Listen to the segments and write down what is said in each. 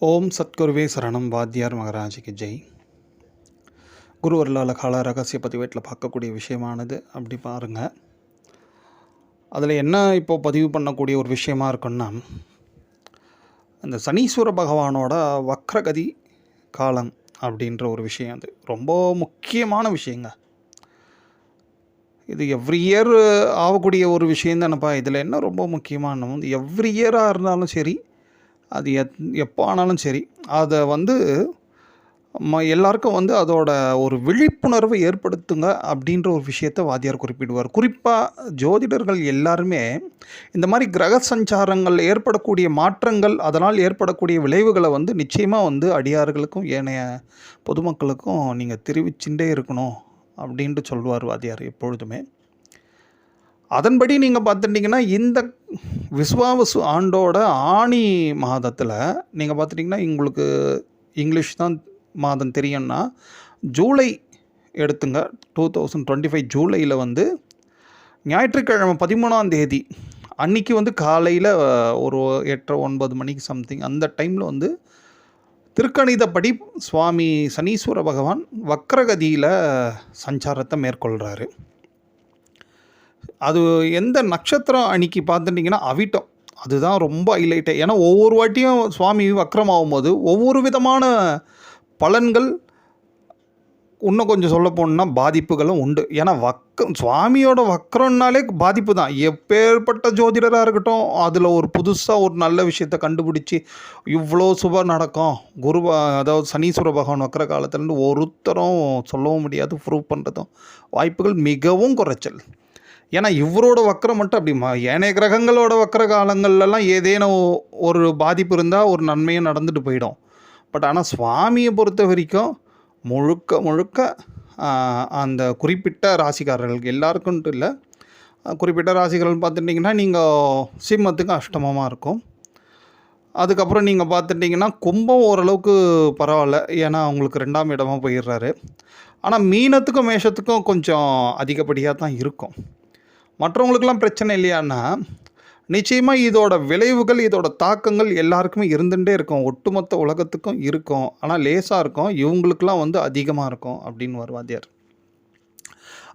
ஓம் சத்குருவே சரணம். வாத்தியார் மகராஜிக்கு ஜெய். குருவர்களால் கால ரகசிய பதிவேட்டில் பார்க்கக்கூடிய விஷயமானது அப்படி பாருங்கள். அதில் என்ன இப்போது பதிவு பண்ணக்கூடிய ஒரு விஷயமா இருக்குன்னா, அந்த சனீஸ்வர பகவானோட வக்ரகதி காலம் அப்படின்ற ஒரு விஷயம். அது ரொம்ப முக்கியமான விஷயங்க. இது எவ்ரி இயர் ஆகக்கூடிய ஒரு விஷயம் தானேப்பா. இதில் என்ன ரொம்ப முக்கியமான, எவ்ரி இயராக இருந்தாலும் சரி, அது எப்போ ஆனாலும் சரி, அதை எல்லாருக்கும் அதோட ஒரு விழிப்புணர்வை ஏற்படுத்துங்க அப்படின்ற ஒரு விஷயத்தை வாத்தியார் குறிப்பிடுவார். குறிப்பாக ஜோதிடர்கள் எல்லாருமே இந்த மாதிரி கிரக சஞ்சாரங்கள் ஏற்படக்கூடிய மாற்றங்கள், அதனால் ஏற்படக்கூடிய விளைவுகளை நிச்சயமாக அடியார்களுக்கும் ஏனைய பொதுமக்களுக்கும் நீங்கள் தெரிவிச்சுட்டே இருக்கணும் அப்படின்ட்டு சொல்லுவார் வாத்தியார் எப்பொழுதுமே. அதன்படி நீங்கள் பார்த்துட்டிங்கன்னா, இந்த விஸ்வாவசு ஆண்டோட ஆணி மாதத்தில் நீங்கள் பார்த்துட்டிங்கன்னா, உங்களுக்கு இங்கிலீஷ் தான் மாதம் தெரியும்னா, ஜூலை எடுத்துங்க. 2025 ஜூலையில் ஞாயிற்றுக்கிழமை 13ஆம் தேதி அன்றைக்கி காலையில் ஒரு 8-9 மணிக்கு சம்திங் அந்த டைமில் திருக்கணிதப்படி சுவாமி சனீஸ்வர பகவான் வக்ரகதியில் சஞ்சாரத்தை மேற்கொள்கிறாரு. அது எந்த நட்சத்திரம் அன்றைக்கி பார்த்துட்டிங்கன்னா அவிட்டம். அதுதான் ரொம்ப ஹைலைட்டே. ஏன்னா ஒவ்வொரு வாட்டியும் சுவாமி வக்ரம் போது ஒவ்வொரு விதமான பலன்கள், இன்னும் கொஞ்சம் சொல்ல போனோம்னா பாதிப்புகளும் உண்டு. ஏன்னா சுவாமியோட வக்ரம்னாலே பாதிப்பு தான். எப்பேற்பட்ட ஜோதிடராக இருக்கட்டும், அதில் ஒரு புதுசாக ஒரு நல்ல விஷயத்தை கண்டுபிடிச்சி இவ்வளோ சுப நடக்கும். அதாவது சனீஸ்வர பகவான் வக்ர காலத்துலேருந்து ஒருத்தரும் சொல்லவும் முடியாது, ப்ரூவ் பண்ணுறதும் வாய்ப்புகள் மிகவும் குறைச்சல். ஏன்னா இவரோட வக்ரம் மட்டும் அப்படி ஏனைய கிரகங்களோட வக்ர காலங்கள்லாம் ஏதேனும் ஒரு பாதிப்பு இருந்தால் ஒரு நன்மையும் நடந்துட்டு போயிடும். பட் ஆனால் சுவாமியை பொறுத்த வரைக்கும் முழுக்க அந்த குறிப்பிட்ட ராசிக்காரர்களுக்கு எல்லாருக்குன்ட்டு இல்லை, குறிப்பிட்ட ராசிக்காரர்கள் பார்த்துட்டிங்கன்னா, நீங்கள் சிம்மத்துக்கு அஷ்டமமாக இருக்கும். அதுக்கப்புறம் நீங்கள் பார்த்துட்டிங்கன்னா கும்பம் ஓரளவுக்கு பரவாயில்ல, ஏன்னா அவங்களுக்கு 2ஆம் இடமாக போயிடுறாரு. ஆனால் மீனத்துக்கும் மேஷத்துக்கும் கொஞ்சம் அதிகப்படியாக தான் இருக்கும். மற்றவங்களுக்கெல்லாம் பிரச்சனை இல்லையான்னா, நிச்சயமாக இதோட விளைவுகள், இதோட தாக்கங்கள் எல்லாருக்குமே இருந்துகிட்டே இருக்கும். ஒட்டுமொத்த உலகத்துக்கும் இருக்கும். ஆனால் லேசாக இருக்கும், இவங்களுக்கெல்லாம் அதிகமாக இருக்கும் அப்படின்னு ஒரு வாத்தியார்.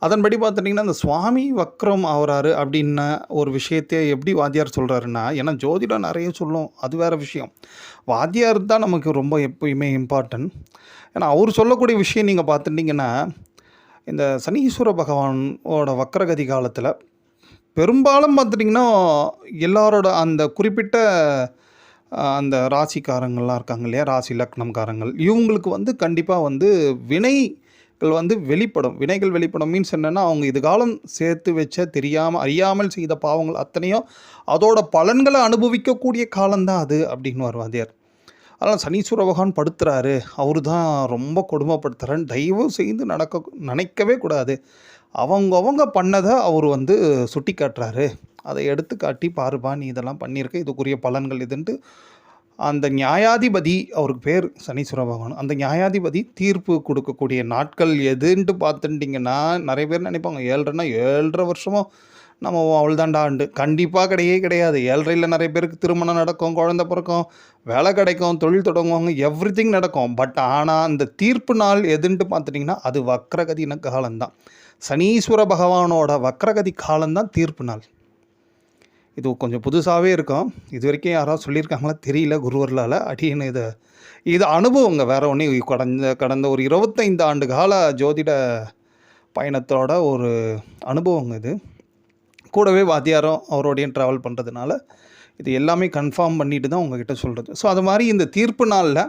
அதன்படி பார்த்துட்டிங்கன்னா, இந்த சுவாமி வக்ரம் ஆகிறாரு அப்படின்ன ஒரு விஷயத்தை எப்படி வாத்தியார் சொல்கிறாருன்னா, ஏன்னா ஜோதிடம் நிறைய சொல்லும், அது வேறு விஷயம். வாத்தியார் தான் நமக்கு ரொம்ப எப்பயுமே இம்பார்ட்டன்ட். ஏன்னா அவர் சொல்லக்கூடிய விஷயம் நீங்கள் பார்த்துட்டிங்கன்னா, இந்த சனீஸ்வர பகவானோட வக்ரகதி காலத்தில் பெரும்பாலும் பார்த்துட்டிங்கன்னா எல்லாரோட அந்த குறிப்பிட்ட அந்த ராசிக்காரங்கள்லாம் இருக்காங்க இல்லையா, ராசி லக்னம்காரங்கள், இவங்களுக்கு கண்டிப்பாக வினைகள் வெளிப்படும். மீன்ஸ் என்னென்னா, அவங்க இது காலம் சேர்த்து வச்ச அறியாமல் செய்த பாவங்கள் அத்தனையும் அதோட பலன்களை அனுபவிக்கக்கூடிய காலம்தான் அது அப்படின்னு வாத்தியார். அதனால் சனீஸ்வர பகவான் படுத்துகிறாரு, அவரு தான் ரொம்ப கொடுமைப்படுத்துகிறான்னு தயவு செய்து நினைக்கவே கூடாது. அவங்க பண்ணதை அவர் சுட்டி காட்டுறாரு. அதை எடுத்து காட்டி, பாருப்பா நீ இதெல்லாம் பண்ணியிருக்க, இதுக்குரிய பலன்கள் இதுன்ட்டு அந்த நியாயாதிபதி, அவருக்கு பேர் சனீஸ்வர பகவான், அந்த நியாயாதிபதி தீர்ப்பு கொடுக்கக்கூடிய நாட்கள் எதுன்ட்டு பார்த்துட்டிங்கன்னா, நிறைய பேர் நினைப்பாங்க 7.5 வருஷமும் நம்ம அவ்வளோதாண்டா ஆண்டு. கண்டிப்பாக கிடையாது. 7.5 நிறைய பேருக்கு திருமணம் நடக்கும், குழந்தை பிறக்கும், வேலை கிடைக்கும், தொழில் தொடங்குவாங்க, எவ்ரிதிங் நடக்கும். பட் ஆனால் அந்த தீர்ப்பு நாள் எதுன்ட்டு பார்த்துட்டிங்கன்னா, அது வக்ரகதின காலம்தான். சனீஸ்வர பகவானோட வக்ரகதி காலம்தான் தீர்ப்பு நாள். இது கொஞ்சம் புதுசாகவே இருக்கும். இது வரைக்கும் யாராவது சொல்லியிருக்காங்களா தெரியல குருவர்களால். அடின்னு இது அனுபவங்க, வேறு ஒன்று. கடந்த ஒரு 25 ஆண்டு கால ஜோதிட பயணத்தோட ஒரு அனுபவங்க இது. கூடவே வாத்தியாரும் அவரோடையும் ட்ராவல் பண்ணுறதுனால இது எல்லாமே கன்ஃபார்ம் பண்ணிட்டு தான் உங்ககிட்ட சொல்கிறது. ஸோ அது மாதிரி இந்த தீர்ப்பு நாளில்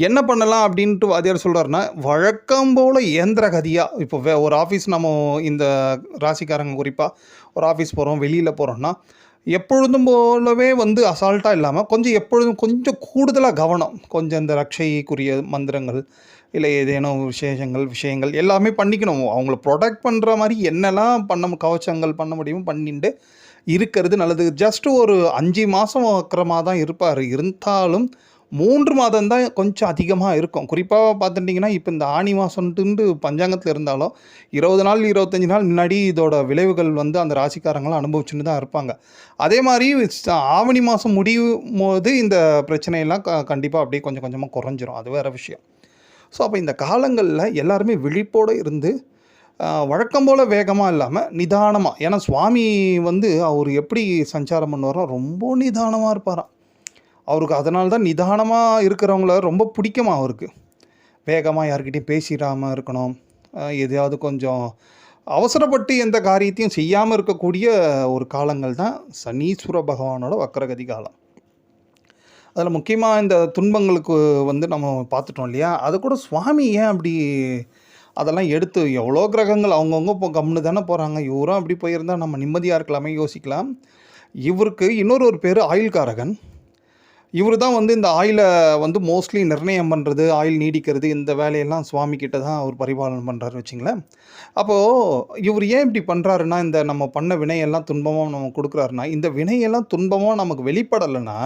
என்ன பண்ணலாம் அப்படின்ட்டு வாத்தியார் சொல்கிறாருன்னா, வழக்கம் போல் இயந்திர கதியாக இப்போ ஒரு ஆஃபீஸ், நம்ம இந்த ராசிக்காரங்க குறிப்பாக ஒரு ஆஃபீஸ் போகிறோம், வெளியில் போகிறோன்னா, எப்பொழுதும் போலவே அசால்ட்டாக இல்லாமல் எப்பொழுதும் கொஞ்சம் கூடுதலாக கவனம், கொஞ்சம் இந்த ரட்சைக்குரிய மந்திரங்கள் இல்லை ஏதேனும் விஷயங்கள் எல்லாமே பண்ணிக்கணும். அவங்கள ப்ரொடெக்ட் பண்ணுற மாதிரி என்னெல்லாம் கவச்சங்கள் பண்ண முடியுமோ பண்ணிட்டு இருக்கிறது நல்லது. ஜஸ்ட்டு ஒரு 5 மாதம் வக்ரமாக தான் இருப்பார். இருந்தாலும் 3 மாதம் தான் கொஞ்சம் அதிகமாக இருக்கும். குறிப்பாக பார்த்துட்டிங்கன்னா, இப்போ இந்த ஆனி மாதம்ன்ட்டு பஞ்சாங்கத்தில் இருந்தாலும் 20 நாள் 25 நாள் முன்னாடி இதோட விளைவுகள் வந்து அந்த ராசிக்காரங்களாம் அனுபவிச்சுன்னு தான் இருப்பாங்க. அதே மாதிரி ஆவணி மாதம் முடியும்போது இந்த பிரச்சனையெல்லாம் கண்டிப்பாக அப்படியே கொஞ்சம் கொஞ்சமாக குறைஞ்சிரும். அது வேறு விஷயம். ஸோ அப்போ இந்த காலங்களில் எல்லாருமே விழிப்போடு இருந்து வழக்கம் போல் வேகமாக இல்லாமல் நிதானமாக, ஏன்னா சுவாமி வந்து அவர் எப்படி சஞ்சாரம் பண்ணுவாரோ ரொம்ப நிதானமாக இருப்பாராம். அவருக்கு அதனால தான் நிதானமாக இருக்கிறவங்கள ரொம்ப பிடிக்குமா அவருக்கு. வேகமாக யார்கிட்டையும் பேசிடாமல் இருக்கணும், எதையாவது கொஞ்சம் அவசரப்பட்டு எந்த காரியத்தையும் செய்யாமல் இருக்கக்கூடிய ஒரு காலங்கள் தான் சனீஸ்வர பகவானோட வக்ரகதி காலம். அதில் முக்கியமாக இந்த துன்பங்களுக்கு வந்து நம்ம பார்த்துட்டோம் இல்லையா, அது கூட சுவாமி ஏன் அப்படி அதெல்லாம் எடுத்து எவ்வளோ கிரகங்கள் அவங்கவுங்க இப்போ கம்முன்னு தானே போகிறாங்க, இவரும் அப்படி போயிருந்தால் நம்ம நிம்மதியாக இருக்கலாமே யோசிக்கலாம். இவருக்கு இன்னொரு பேர் ஆயுள்காரகன். இவர் தான் வந்து இந்த ஆயிலை வந்து மோஸ்ட்லி நிர்ணயம் பண்ணுறது, ஆயில் நீடிக்கிறது, இந்த வேலையெல்லாம் சுவாமி கிட்ட தான் அவர் பரிபாலனை பண்ணுறாரு வச்சுங்களேன். அப்போது இவர் ஏன் இப்படி பண்ணுறாருன்னா, இந்த நம்ம பண்ண வினையெல்லாம் துன்பமாக நம்ம கொடுக்குறாருன்னா, இந்த வினையெல்லாம் துன்பமாக நமக்கு வெளிப்படலைன்னா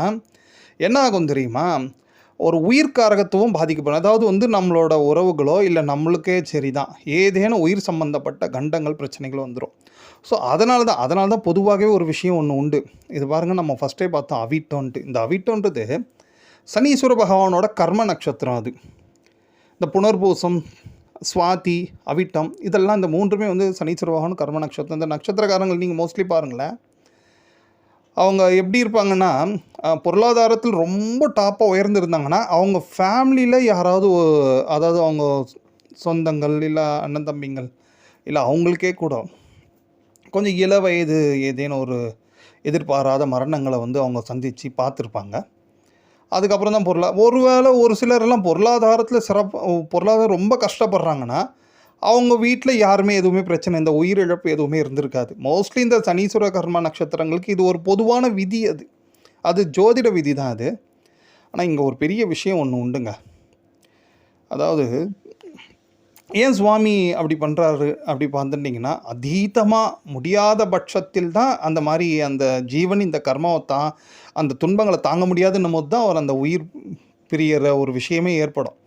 என்ன ஆகும் தெரியுமா, ஒரு உயிர்காரகத்துவம் பாதிக்கப்படும். அதாவது வந்து நம்மளோட உறவுகளோ இல்லை நம்மளுக்கே சரி தான், ஏதேனும் உயிர் சம்பந்தப்பட்ட கண்டங்கள் பிரச்சனைகள் வந்துடும். ஸோ அதனால தான் பொதுவாகவே ஒரு விஷயம் ஒன்று உண்டு. இது பாருங்கள், நம்ம ஃபஸ்ட்டே பார்த்தோம் அவிட்டோன்ட்டு. இந்த அவிட்டோன்றது சனீஸ்வர பகவானோட கர்ம நட்சத்திரம். அது இந்த புனர்பூசம், சுவாதி, அவிட்டம் இதெல்லாம் இந்த 3மே வந்து சனீஸ்வர பகவான் கர்ம நட்சத்திரம். இந்த நட்சத்திரக்காரங்கள் நீங்கள் மோஸ்ட்லி பாருங்களேன், அவங்க எப்படி இருப்பாங்கன்னா, பொருளாதாரத்தில் ரொம்ப டாப்பாக உயர்ந்திருந்தாங்கன்னா அவங்க ஃபேமிலியில் யாராவது அதாவது அவங்க சொந்தங்கள் இல்லை அண்ணன் தம்பிங்கள் இல்லை அவங்களுக்கே கூட கொஞ்சம் இள வயது ஏதேனும் ஒரு எதிர்பாராத மரணங்களை வந்து அவங்க சந்தித்து பார்த்துருப்பாங்க. அதுக்கப்புறம் தான் ஒருவேளை ஒரு சிலரெல்லாம் பொருளாதாரம் ரொம்ப கஷ்டப்படுறாங்கன்னா அவங்க வீட்டில் யாருமே எதுவுமே பிரச்சனை, இந்த உயிரிழப்பு எதுவுமே இருந்திருக்காது. மோஸ்ட்லி இந்த சனீஸ்வர கர்மா நட்சத்திரங்களுக்கு இது ஒரு பொதுவான விதி. அது ஜோதிட விதி தான் அது. ஆனால் இங்கே ஒரு பெரிய விஷயம் ஒன்று உண்டுங்க. அதாவது ஏன் சுவாமி அப்படி பண்ணுறாரு அப்படி பார்த்துட்டிங்கன்னா, அதீதமாக முடியாத பட்சத்தில் தான் அந்த மாதிரி அந்த ஜீவன் இந்த கர்மாவை அந்த துன்பங்களை தாங்க முடியாதுன்னும் போது தான் அவர் அந்த உயிர் பிரியிற ஒரு விஷயமே ஏற்படும்.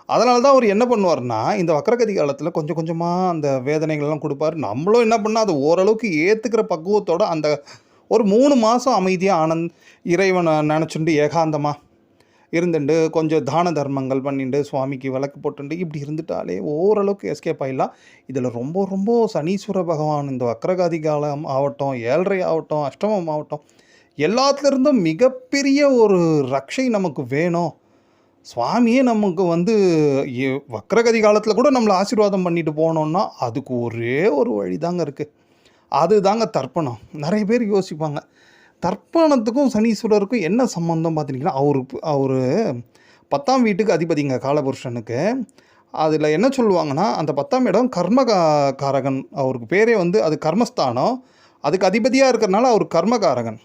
அதனால தான் அவர் என்ன பண்ணுவார்னா, இந்த வக்ரகதி காலத்தில் கொஞ்சம் கொஞ்சமாக அந்த வேதனைகள்லாம் கொடுப்பார். நம்மளும் என்ன பண்ணால் அதை ஓரளவுக்கு ஏற்றுக்கிற பக்குவத்தோடு அந்த ஒரு 3 மாதம் அமைதியாக இறைவனை நினச்சிட்டு ஏகாந்தமாக இருந்துட்டு கொஞ்சம் தான தர்மங்கள் பண்ணிட்டு சுவாமிக்கு விளக்கு போட்டுட்டு இப்படி இருந்துட்டாலே ஓரளவுக்கு எஸ்கேப் ஆகிடலாம். இதில் ரொம்ப ரொம்ப சனீஸ்வர பகவான் இந்த வக்ரகதி காலம் ஆகட்டும், 7.5 ஆகட்டும், அஷ்டமம் ஆகட்டும், எல்லாத்துலேருந்தும் மிகப்பெரிய ஒரு ரக்ஷை நமக்கு வேணும். சுவாமியே நமக்கு வந்து வக்ரகதி காலத்தில் கூட நம்மளை ஆசீர்வாதம் பண்ணிட்டு போனோம்னா அதுக்கு ஒரே ஒரு வழி தாங்க இருக்குது. அது தாங்க தர்ப்பணம். நிறைய பேர் யோசிப்பாங்க, தர்ப்பணத்துக்கும் சனீஸ்வரருக்கும் என்ன சம்மந்தம் பார்த்துட்டிங்கன்னா, அவர் 10ஆம் வீட்டுக்கு அதிபதிங்க காலபுருஷனுக்கு. அதில் என்ன சொல்லுவாங்கன்னா, அந்த 10ஆம் இடம் கர்மகாரகன். அவருக்கு பேரே வந்து அது கர்மஸ்தானம். அதுக்கு அதிபதியாக இருக்கிறனால அவர் கர்மகாரகன்.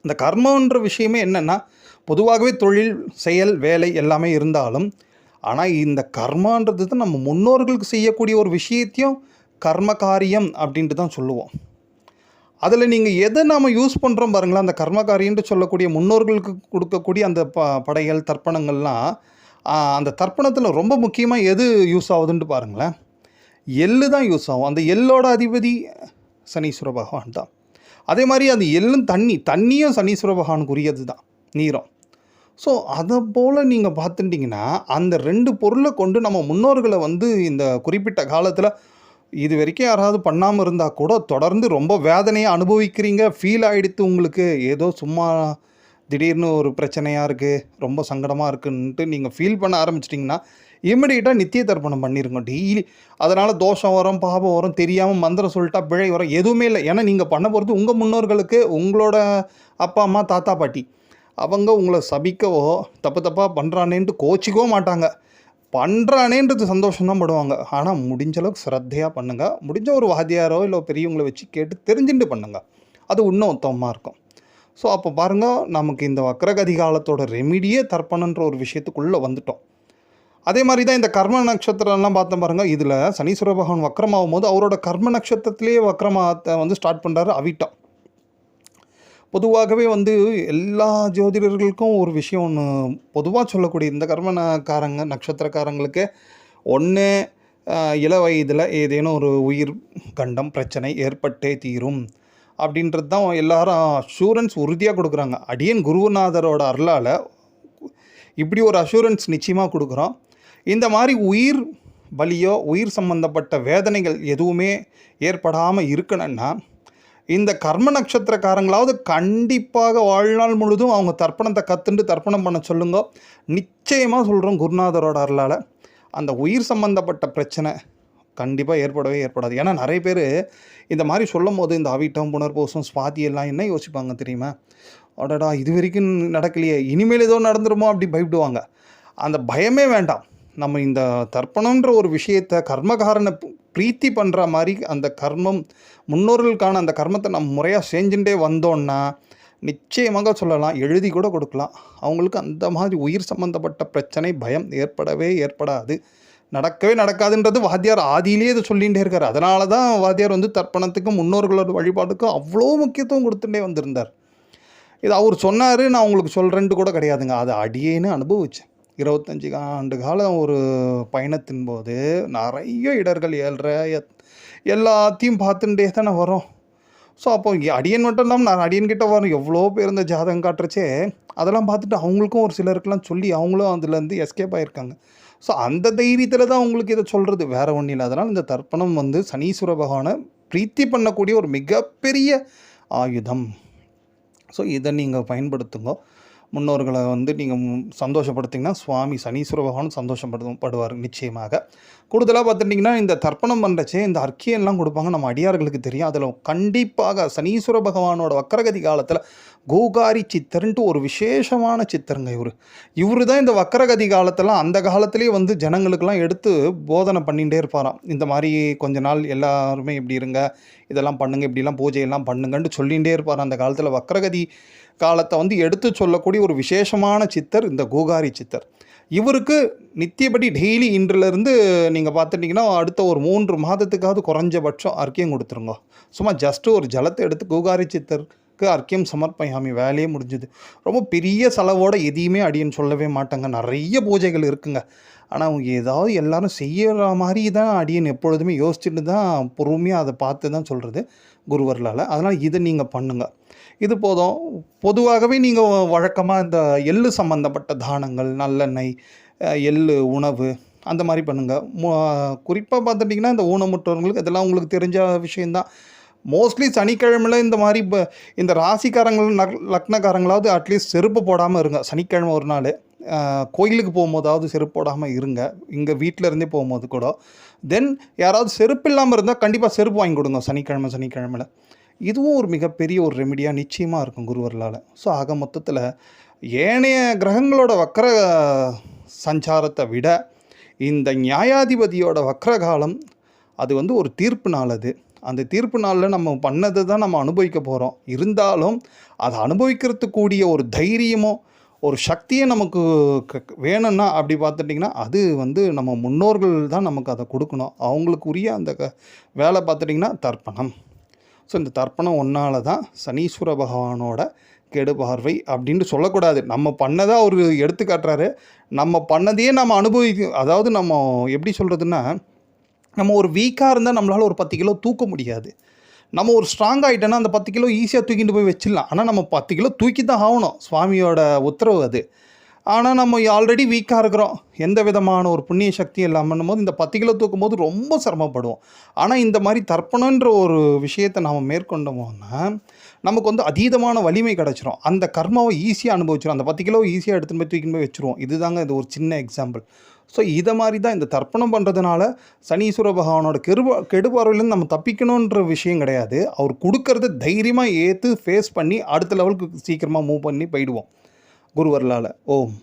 இந்த கர்மன்ற விஷயமே என்னென்னா, பொதுவாகவே தொழில், செயல், வேலை எல்லாமே இருந்தாலும், ஆனால் இந்த கர்மான்றது தான் நம்ம முன்னோர்களுக்கு செய்யக்கூடிய ஒரு விஷயத்தையும் கர்ம காரியம் அப்படின்ட்டு தான் சொல்லுவோம். அதில் நீங்கள் எதை நாம் யூஸ் பண்ணுறோம் பாருங்களேன், அந்த கர்மகாரியன்ட்டு சொல்லக்கூடிய முன்னோர்களுக்கு கொடுக்கக்கூடிய அந்த படைகள், தர்ப்பணங்கள்லாம், அந்த தர்ப்பணத்தில் ரொம்ப முக்கியமாக எது யூஸ் ஆகுதுன்ட்டு பாருங்களேன், எள்ளு தான் யூஸ் ஆகும். அந்த எள்ளோட அதிபதி சனீஸ்வர பகவான் தான். அதே மாதிரி அந்த எள்ளும் தண்ணியும் சனீஸ்வர பகவானுக்குரியது தான், நீரும். ஸோ அதை போல் நீங்கள் பார்த்துட்டிங்கன்னா, அந்த 2 பொருளை கொண்டு நம்ம முன்னோர்களை வந்து இந்த குறிப்பிட்ட காலத்தில் இது வரைக்கும் யாராவது பண்ணாமல் இருந்தால் கூட தொடர்ந்து ரொம்ப வேதனையாக அனுபவிக்கிறீங்க, ஃபீல் ஆகிடுத்து உங்களுக்கு, ஏதோ சும்மா திடீர்னு ஒரு பிரச்சனையாக இருக்குது, ரொம்ப சங்கடமாக இருக்குன்ட்டு நீங்கள் ஃபீல் பண்ண ஆரம்பிச்சிட்டிங்கன்னா இமிடியேட்டாக நித்திய தர்ப்பணம் பண்ணிடுங்க டெய்லி. அதனால் தோஷம் வரும், பாபம் வரும், தெரியாமல் மந்திரம் சொல்லிட்டா பிழை வரும், எதுவுமே இல்லை. ஏன்னா நீங்கள் பண்ண போகிறது உங்கள் முன்னோர்களுக்கு, உங்களோட அப்பா அம்மா தாத்தா பாட்டி, அவங்க உங்களை சபிக்கவோ தப்பாக பண்ணுறானேன்ட்டு கோச்சிக்கவோ மாட்டாங்க. பண்ணுறானேன்றது சந்தோஷம்தான் படுவாங்க. ஆனால் முடிஞ்ச அளவுக்கு ஸ்ரத்தையாக பண்ணுங்கள். முடிஞ்ச ஒரு வாத்தியாரோ இல்லை பெரியவங்களை வச்சு கேட்டு தெரிஞ்சுட்டு பண்ணுங்கள். அது இன்னும் உத்தமமாக இருக்கும். ஸோ அப்போ பாருங்கள், நமக்கு இந்த வக்ரகதி காலத்தோட ரெமிடியே தர்ப்பணன்ற ஒரு விஷயத்துக்குள்ளே வந்துட்டோம். அதே மாதிரி தான் இந்த கர்ம நட்சத்திரம்லாம் பார்த்தோம் பாருங்கள். இதில் சனீஸ்வர பகவான் வக்ரமாகும் போது அவரோட கர்ம நட்சத்திரத்திலேயே வக்ரமாகத்தை வந்து ஸ்டார்ட் பண்ணுறாரு அவிட்டம். பொதுவாகவே வந்து எல்லா ஜோதிடர்களுக்கும் ஒரு விஷயம் ஒன்று பொதுவாக சொல்லக்கூடிய இந்த கர்மக்காரங்க நட்சத்திரக்காரங்களுக்கு ஒன்று இள வயதில் ஏதேனும் ஒரு உயிர் கண்டம் பிரச்சனை ஏற்பட்டே தீரும் அப்படின்றது தான் எல்லாரும் அஷூரன்ஸ் உறுதியாக கொடுக்குறாங்க. அடியன் குருநாதரோட அருளால் இப்படி ஒரு அஷூரன்ஸ் நிச்சயமாக கொடுக்குறோம். இந்த மாதிரி உயிர் வலியோ உயிர் சம்பந்தப்பட்ட வேதனைகள் எதுவுமே ஏற்படாமல் இருக்கணும்னா இந்த கர்ம நட்சத்திரக்காரங்களாவது கண்டிப்பாக வாழ்நாள் முழுதும் அவங்க தர்ப்பணத்தை கற்றுண்டு தர்ப்பணம் பண்ண சொல்லுங்க. நிச்சயமாக சொல்கிறோம், குருநாதரோட அருளால் அந்த உயிர் சம்பந்தப்பட்ட பிரச்சனை கண்டிப்பாக ஏற்படவே ஏற்படாது. ஏன்னா நிறைய பேர் இந்த மாதிரி சொல்லும் போது இந்த அவிட்டம் புனர்பூசம் சுவாதி எல்லாம் என்ன யோசிப்பாங்க தெரியுமா? அடடா இது வரைக்கும் நடக்கலையே, இனிமேல் ஏதோ நடந்துருமோ அப்படி பயப்படுவாங்க. அந்த பயமே வேண்டாம். நம்ம இந்த தர்ப்பணன்ற ஒரு விஷயத்தை கர்மகாரனை பிரீத்தி பண்ணுற மாதிரி அந்த கர்மம் முன்னோர்களுக்கான அந்த கர்மத்தை நம்ம முறையாக செஞ்சுட்டே வந்தோன்னா நிச்சயமாக சொல்லலாம், எழுதி கூட கொடுக்கலாம், அவங்களுக்கு அந்த மாதிரி உயிர் சம்பந்தப்பட்ட பிரச்சனை பயம் ஏற்படவே ஏற்படாது, நடக்கவே நடக்காதுன்றது வாத்தியார் ஆதியிலே இது சொல்லிகிட்டே இருக்கார். அதனால தான் வாத்தியார் வந்து தர்ப்பணத்துக்கும் முன்னோர்களோட வழிபாட்டுக்கும் அவ்வளோ முக்கியத்துவம் கொடுத்துட்டே வந்திருந்தார். இது அவர் சொன்னார், நான் உங்களுக்கு சொல்கிறேன்ட்டு கூட கிடையாதுங்க. அதை அடியேன்னு அனுபவித்தேன். 25 ஆண்டு காலம் ஒரு பயணத்தின் போது நிறைய இடர்கள் ஏழ்ற எல்லாத்தையும் பார்த்துட்டே தானே வரோம். ஸோ அப்போ அடியன் மட்டும் இல்லாமல் நான் அடியன்கிட்ட வரோம் எவ்வளோ பேர் இந்த ஜாதகம் காட்டுறச்சே அதெல்லாம் பார்த்துட்டு அவங்களுக்கும் ஒரு சிலருக்கெல்லாம் சொல்லி அவங்களும் அதுலேருந்து எஸ்கேப் ஆகியிருக்காங்க. ஸோ அந்த தைரியத்தில் தான் உங்களுக்கு இதை சொல்கிறது, வேறு ஒன்றும் இல்லை. அதனால் இந்த தர்ப்பணம் வந்து சனீஸ்வர பகவானை பிரீத்தி பண்ணக்கூடிய ஒரு மிகப்பெரிய ஆயுதம். ஸோ இதை நீங்கள் பயன்படுத்துங்க. முன்னோர்களை வந்து நீங்கள் சந்தோஷப்படுத்திங்கன்னா சுவாமி சனீஸ்வர பகவான் சந்தோஷப்படுவார் நிச்சயமாக. கூடுதலாக பார்த்துட்டிங்கன்னா இந்த தர்ப்பணம் பண்ணுறச்சே இந்த அர்க்கியெல்லாம் கொடுப்பாங்க, நம்ம அடியார்களுக்கு தெரியும். அதில் கண்டிப்பாக சனீஸ்வர பகவானோட வக்கரகதி காலத்தில் கோகாரி சித்தர்ன்ட்டு ஒரு விசேஷமான சித்தருங்க இவர் தான் இந்த வக்கரகதி காலத்தெல்லாம் அந்த காலத்திலே வந்து ஜனங்களுக்கெல்லாம் எடுத்து போதனை பண்ணிகிட்டே இருப்பாராம். இந்த மாதிரி கொஞ்ச நாள் எல்லாருமே இப்படி இருங்க, இதெல்லாம் பண்ணுங்கள், இப்படிலாம் பூஜையெல்லாம் பண்ணுங்கன்ட்டு சொல்லிகிட்டே இருப்பார். அந்த காலத்தில் வக்கரகதி காலத்தை வந்து எடுத்து சொல்லக்கூடிய ஒரு விசேஷமான சித்தர் இந்த கோகாரி சித்தர். இவருக்கு நித்தியப்படி டெய்லி இன்றிலிருந்து நீங்கள் பார்த்துட்டிங்கன்னா அடுத்த ஒரு 3 மாதத்துக்காவது குறைஞ்சபட்சம் அர்க்கியம் கொடுத்துருங்க. சும்மா ஜஸ்ட்டு ஒரு ஜலத்தை எடுத்து கோகாரி சித்தருக்கு அர்க்கியம் சமர்ப்பயாமி, வேலையே முடிஞ்சுது. ரொம்ப பெரிய செலவோடு எதையுமே அடியன்னு சொல்லவே மாட்டாங்க, நிறைய பூஜைகள் இருக்குங்க. ஆனால் அவங்க ஏதாவது எல்லோரும் செய்கிற மாதிரி தான் அடியன் எப்பொழுதுமே யோசிச்சுட்டு தான் பொறுமையாக அதை பார்த்து தான் சொல்கிறது குருவர்களால். அதனால் இதை நீங்கள் பண்ணுங்கள், இது போதும். பொதுவாகவே நீங்கள் வழக்கமாக இந்த எள்ளு சம்மந்தப்பட்ட தானங்கள், நல்லெண்ணெய், எள்ளு உணவு அந்த மாதிரி பண்ணுங்கள். குறிப்பாக பார்த்துட்டிங்கன்னா இந்த ஊனமுற்றவங்களுக்கு இதெல்லாம் உங்களுக்கு தெரிஞ்ச விஷயந்தான். மோஸ்ட்லி சனிக்கிழமையில் இந்த மாதிரி இந்த ராசிக்காரங்கள் லக்னக்காரங்களாவது அட்லீஸ்ட் செருப்பு போடாமல் இருங்க. சனிக்கிழமை ஒரு நாள் கோயிலுக்கு போகும்போதாவது செருப்பு போடாமல் இருங்க, இங்கே வீட்டில் இருந்தே போகும்போது கூட. தென் யாராவது செருப்பு இல்லாமல் இருந்தால் கண்டிப்பாக செருப்பு வாங்கி கொடுங்க சனிக்கிழமையில். இதுவும் ஒரு மிகப்பெரிய ஒரு ரெமிடியாக நிச்சயமாக இருக்கும் குருவர்களால். ஸோ ஆக மொத்தத்தில் ஏனைய கிரகங்களோட வக்கர சஞ்சாரத்தை விட இந்த நியாயாதிபதியோட வக்கர காலம் அது வந்து ஒரு தீர்ப்பு நாள். அந்த தீர்ப்பு நாளில் நம்ம பண்ணது தான் நம்ம அனுபவிக்க போகிறோம். இருந்தாலும் அதை அனுபவிக்கிறதுக்கூடிய ஒரு தைரியமோ ஒரு சக்தியை நமக்கு வேணும்னா அப்படி பார்த்துட்டிங்கன்னா அது வந்து நம்ம முன்னோர்கள் தான் நமக்கு அதை கொடுக்கணும். அவங்களுக்குரிய அந்த வேலை பார்த்துட்டிங்கன்னா தர்ப்பணம். ஸோ இந்த தர்ப்பணம் ஒன்றால் தான் சனீஸ்வர பகவானோட கெடு பார்வை அப்படின்ட்டு சொல்லக்கூடாது. நம்ம பண்ணதாக அவர் எடுத்து காட்டுறாரு, நம்ம பண்ணதையே நம்ம அதாவது நம்ம எப்படி சொல்கிறதுன்னா, நம்ம ஒரு வீக்காக இருந்தால் நம்மளால் ஒரு 10 கிலோ தூக்க முடியாது. நம்ம ஒரு ஸ்ட்ராங் ஆகிட்டோன்னா அந்த 10 கிலோ ஈஸியாக தூக்கிட்டு போய் வச்சிடலாம். ஆனால் நம்ம 10 கிலோ தூக்கி தான் ஆகணும், சுவாமியோட உத்தரவு அது. ஆனால் நம்ம ஆல்ரெடி வீக்காக இருக்கிறோம், எந்த விதமான ஒரு புண்ணிய சக்தியும் இல்லாமல் போது இந்த 10 கிலோ தூக்கும் போது ரொம்ப சிரமப்படுவோம். ஆனால் இந்த மாதிரி தர்ப்பணன்ற ஒரு விஷயத்தை நாம் மேற்கொண்டோம்னா நமக்கு வந்து அதீதமான வலிமை கிடச்சிரும். அந்த கர்மாவை ஈஸியாக அனுபவிச்சிடும். அந்த 10 கிலோ ஈஸியாக எடுத்துகிட்டு போய் தூக்கிட்டு போய் வச்சுருவோம். இதுதாங்க இது ஒரு சின்ன எக்ஸாம்பிள். ஸோ இதை மாதிரி தான் இந்த தர்ப்பணம் பண்ணுறதுனால சனீஸ்வர பகவானோட கெடுபார்வையிலேருந்து நம்ம தப்பிக்கணுன்ற விஷயம் கிடையாது. அவர் கொடுக்கறத தைரியமாக ஏற்று ஃபேஸ் பண்ணி அடுத்த லெவலுக்கு சீக்கிரமாக மூவ் பண்ணி போயிடுவோம் குருவர்களால். ஓம்.